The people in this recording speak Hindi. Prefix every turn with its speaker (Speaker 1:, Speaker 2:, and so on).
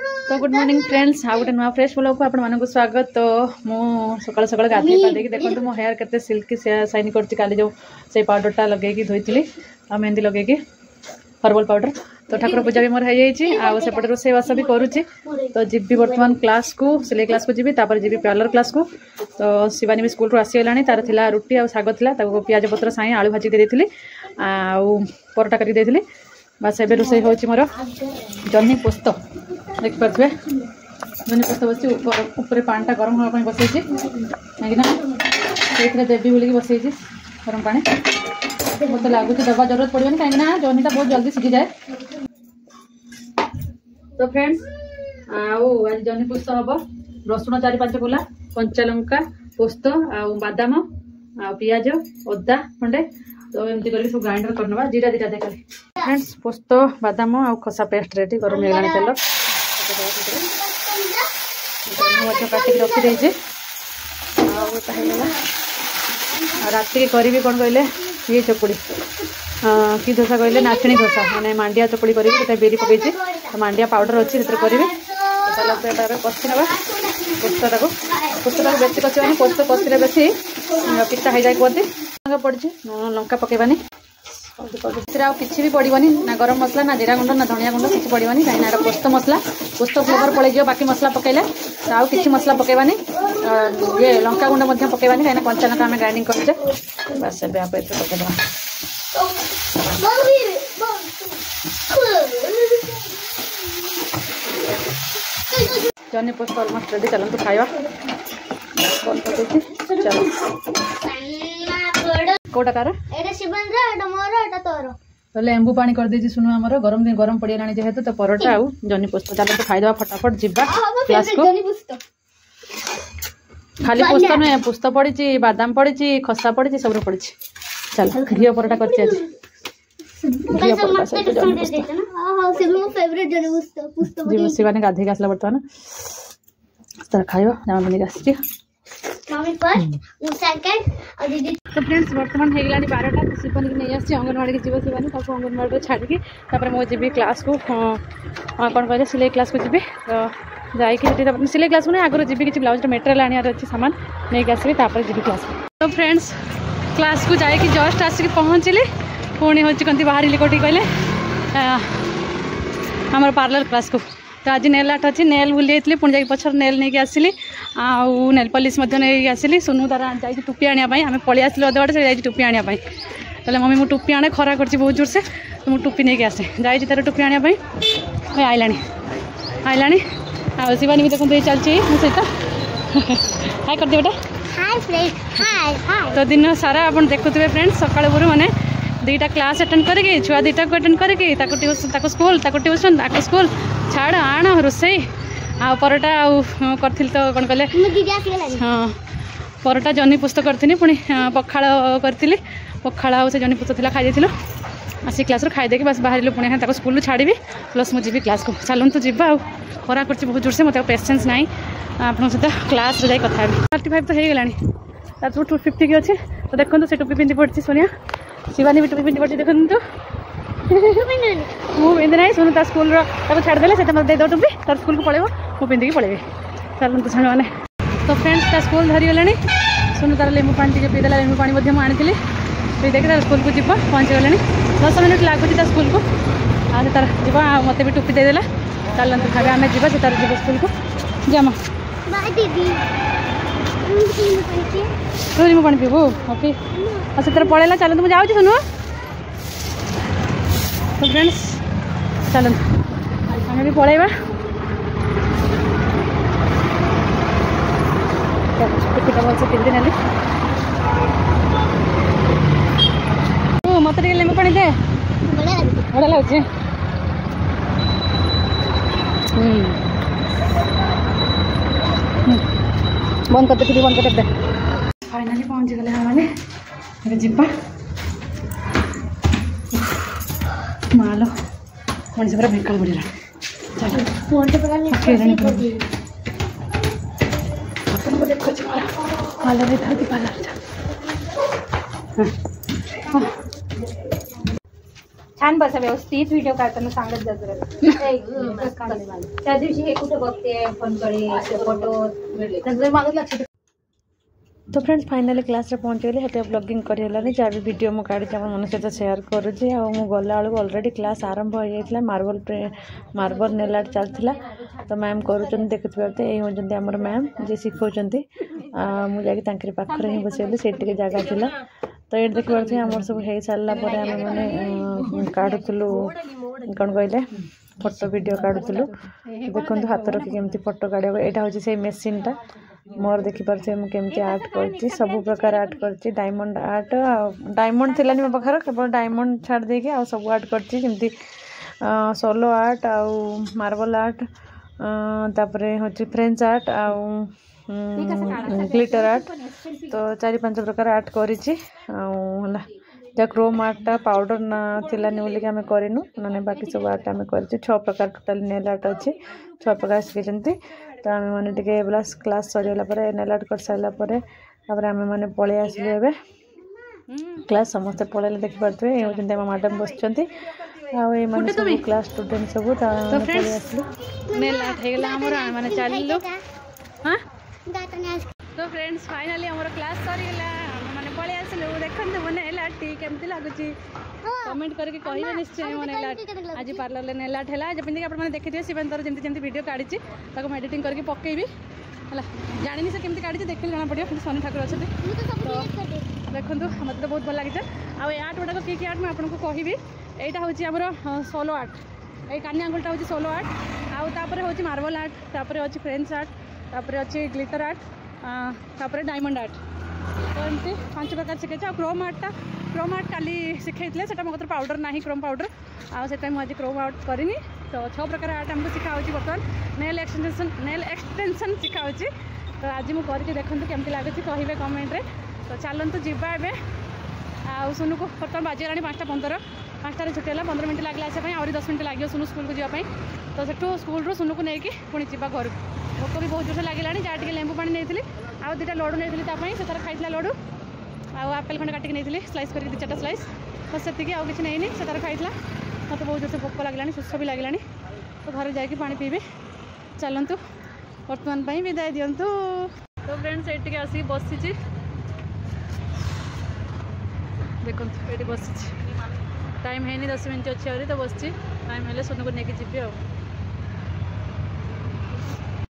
Speaker 1: तो गुड मॉर्निंग फ्रेंड्स आ गोटे नुआ फ्रेश ब्लॉग को आपको स्वागत। तो मु सकाल सकाल गाधे पाधे देखो मो हेयर केते सिल्की शाइनी करती काली जो से पाउडरटा लगे धोई आ मेहंदी लगे हर्बल पाउडर। तो ठाकुर पूजा भी मोर हो सेपटे रोषेवास भी करुच्ची। तो जीवी बर्तमान क्लास को सिलाई क्लास को जी जी पार्लर क्लास को। तो शिवानी भी स्कूल आसीगला तार थिला रुटी आ साग थिला पियाज पत्र साई आलू भाजी देती परोटा करके बस एवं रोषे हो मोर जन्नी पोस्त देख पारे जन्नी पोस्त बस ऊपर पानीटा गरम हाँपी बसई कहीं देवी बोल बसई गरम पानी मत लगुच दबा जरूरत पड़े कहीं जन्नीटा बहुत जल्दी सीखी जाए। तो फ्रेंड्स आज जन्नी पोस्त हम रसुण 4-5 कोला कंचा लंका पोस्त बादाम पियाज अदा खंडे तो एमती कर सब ग्राइंडर करना जीरा दीटा देख फ्रेंड्स पोस्त बादाम आ खसा पेस्ट रेडी गरम हो तेल काटिक रखी राति करी कौन कहले ये चकुड़ी कि दोसा कहले नाचनी दोसा मैंने मांडिया चकुड़ी करी बेरी पकई तो मांडिया पाउडर अच्छी करी कषि ना पोस्तटा बेसी कषानी पोस्त कषिले बेसी पिता हो जाए कहते पड़ी लंका पकेबानी किसी भी पड़ोनी ना गरम मसला ना जीरा गुंड ना धनिया गुंड किसी पड़ोनी कहीं पोस्त मसला पोस्त फ्लेवर पड़े बाकी मसला पकेले आउ किसी मसला पकेबानी ये लंका गुंड पकेबानी कहीं कंचा लंका आम ग्राइंडिंग करे बस आप पकईदा जन्नी पोस्त अलमोस्ट रेडी चलते खावा बंद कर चलो कौटा कार तो लेंबू पानी कर दे सुनु आमर गरम दिन गरम पड़े जेहेतु तो परोटा आउ जन्नी पोस्त चलो तो खाईदे फटाफट जीवा क्लास को। खाली पोस्त नुहे पोस्त पड़ी बादाम पड़ी खसा पड़ी सब पड़ी चल घी परोटा कर शिवानी गाधे आसला बर्तमान तर खाइबा जामा बनी आसी। तो फ्रेंड्स बर्तमान हो गला 12टा शिवानी की नहीं आसी अंगनवाड़ी की जीव शिवानी अंगनवाड़ी छाड़ी मुझे जी क्लास को कौन कहले सिलाई क्लास को जी तो जाकि सिलाई क्लास को नहीं आगुरी जी किसी ब्लाउज मेटेरियल आने अच्छी सामान नहीं आसबि जी क्लास। तो फ्रेंड्स क्लास को जाकि जस्ट आसिक पहुँचली पुणी हूँ कहीं बाहर कौटी कहले आम पार्लर क्लास को। तो आज नेल आर्ट अच्छी नेल भूली जाइए पुणी जाकि पछर नेल नहीं आसली आउ नेल पॉलिश नहीं आसली सुनु तार जा टोपी आने आम पलि आसलु अध बाटे से टोपी आने कहले मम्मी मु टोपी आने खरा कर बहुत जोर से तो मुझे टोपी नहीं आसे जाइए तार टोपी आने आइलानी आ शिवानी भी देखते चलती मो सहित हाय कर बेटा तो दिन सारा आप देखुए फ्रेंड्स सकाल भोर मैंने 2टा क्लास अटेंड करके छुआ 2टा को अटेंड करके स्कूल ट्यूशन स्कूल छाड़ आण रोसई आ परोटा करी तो कौन कहले हाँ परोटा जन्नी पोस्त करी पुणी पखाड़ करी पखाड़ से जन्नी पोस्त था खाई देल आसी क्लास खाईदे बस बाहर पुणी स्कूल छाड़ी प्लस मुझे क्लास को चलतु जीवा आ खरा कर बहुत जोर से मतलब पेसेंस ना आप सहित क्लास जा कथा 35 तो हो गला 250 की अच्छे। तो देखो से टोपी पिंधि पड़ी सोनिया शिवानी भी टोपी पिंधि पड़ी देखो मुझे पिंधि ना सुनु ता स्कूल छाड़देले से मत दे टोपी तार स्कूल को पड़ेब मुझे पिंधिकी पड़ेबी चलते साग मैंने। तो फ्रेंड्स ता स्कूल धरीगले सुनु तार लेंबू पानी पीदेला लेंबू पानी आनी पी देखिए तार स्कूल को जी पहुँची गले 10 मिनट लगुच स्कूल को आ तार जी मत भी टोपी देदेला चलते खावे आम जी से तार जी स्कूल को जमा तू निम्बू पानी पीबू ओके अच्छा तेरा पड़ेगा चलते मुझे जाऊँ सुनु। तो फ्रेंड्स चलते आम भी पलैबा टोपीटा भलसे पिंधि ना मत लेंबू पानी दे बढ़िया लगे बंद करते टीवी बंद करते फाइनाली पहुँची गले हमने जीवा मालो मनीष पूरा बेकार बढ़िया पार्लर पार्लर
Speaker 2: छान बसा व्यवस्थित व्हिडिओ काढताना सांगत जा जरा. त्या दिवशी हे कुठं बघते फोनकडे फोटो माझं लक्ष.
Speaker 1: तो फ्रेंड्स फाइनाली क्लास रे पहुँच गली हेटे ब्लॉगिंग करेलानी जहाँ भी वीडियो मु काढ़ी मन सहित सेयार करुँची आ गला बेलू ऑलरेडी क्लास आरंभ हो जाता मार्बल नेल आर्ट चलता तो मैम करुँच देखुए ये होती आमर मैम जी शिखौंट मुझे पाखर ही बसैली से जगह थिला तो ये देखिए आम सब हो सारापर आम मैंने काढ़ुलु कौन कहले फोटो वीडियो काढ़ुलु देखो हाथ रखी केमती फोटो काढ़ा यहाँ हूँ से मेसीनटा मोर देखिपे मुझे आर्ट कर सब प्रकार आर्ट कर डायमंड आर्ट डायमंड थिलानी मो पाखर केवल डायमंड छाड़ देकी आ सब आर्ट करती सोलो आर्ट आउ मार्बल आर्ट तापरे होची फ्रेंच आर्ट आउ ग्लिटर आर्ट तो 4-5 प्रकार आर्ट करिछि आ क्रोम आर्टा पाउडर ना थिलानी बोलिक आम करूँ ना बाकी सब आर्ट आम कर 6 प्रकार टोटाल नेल आर्ट अच्छी 6 प्रकार शिखी तो आम मैंने टे क्लास सरीगला नेल आर्ट कर सारापर आम मैंने पलि आसलु एबे क्लास समस्ते पलैले देखिपे ये होती आम मैडम बस सब क्लास स्टूडेंट सब नेल आर्ट माने चलू हाँ तो फ्रेंड्स फाइनाली आम क्लास सरीगला मैंने पलि आसलु देखते मो नेल आर्ट केमती लगुच कमेंट करके कहे निश्चय मो नेल आर्ट आज पार्लर में नेल आर्ट है जमीन आपने देखिए शिवेंदर जमी वीडियो काढ़ी एडिटिंग करके पकेबी है जानी से केमती काढ़ी देखिए जाना पड़ो कि शनि ठाकुर अच्छे तो देखो मत तो बहुत भल लगे आर्ट गुड़ाक कि आर्ट मुझे आपको कहबी यहाँ हूँ आम सोलो आर्ट ये कानी आंगुलटा हूँ सोलो आर्ट आउे हूँ मार्बल आर्ट तापर अच्छी फ्रेंच आर्ट तापर अच्छी ग्लिटर आर्ट तापर डायमंड आर्ट तो एमती 5 प्रकार शिखे क्रोम आर्टा काली शिखे से मो पाउडर ना क्रोम पाउडर आटा मुझे क्रोम आर्ट करनी तो 6 प्रकार आर्ट आमको शिखाऊँ बर्तमान नेल एक्सटेंशन शिखाऊँ तो आज मुझे करके देखूँ केमती लगुच कहे कमेंट रे तो चलतु जावा ए सुनु को बर्तमान बाजीगला 5:15 5टार छुट्टी है 15 मिनट लगे आसापी आहरी 10 मिनट लगे सुनु स्कूल को जावाई तो सेठू स्कूल सुनु को लेकिन पुणी जा घर भोक भी बहुत जोर लगे जहाँ टे लेंबू पानी नहीं आउ 2टा लड्डू नहीं से तार खाई लड्डू आपेल खंडे काटिक नहीं स्लाइस कर 2-4टा स्लाइस बस से आउ कि नहीं से तार खाई मत बहुत जोर से भोक लगे सुस्थ भी लगे तो घर जाकि पानी पीबे चलतु बर्तमान विदाय दिंतु तो फ्रेंड्स ये आसिक बसी देखो ये बसी टाइम है 10 मिनट अच्छी तो बस टाइम है सोनू को लेकिन जी।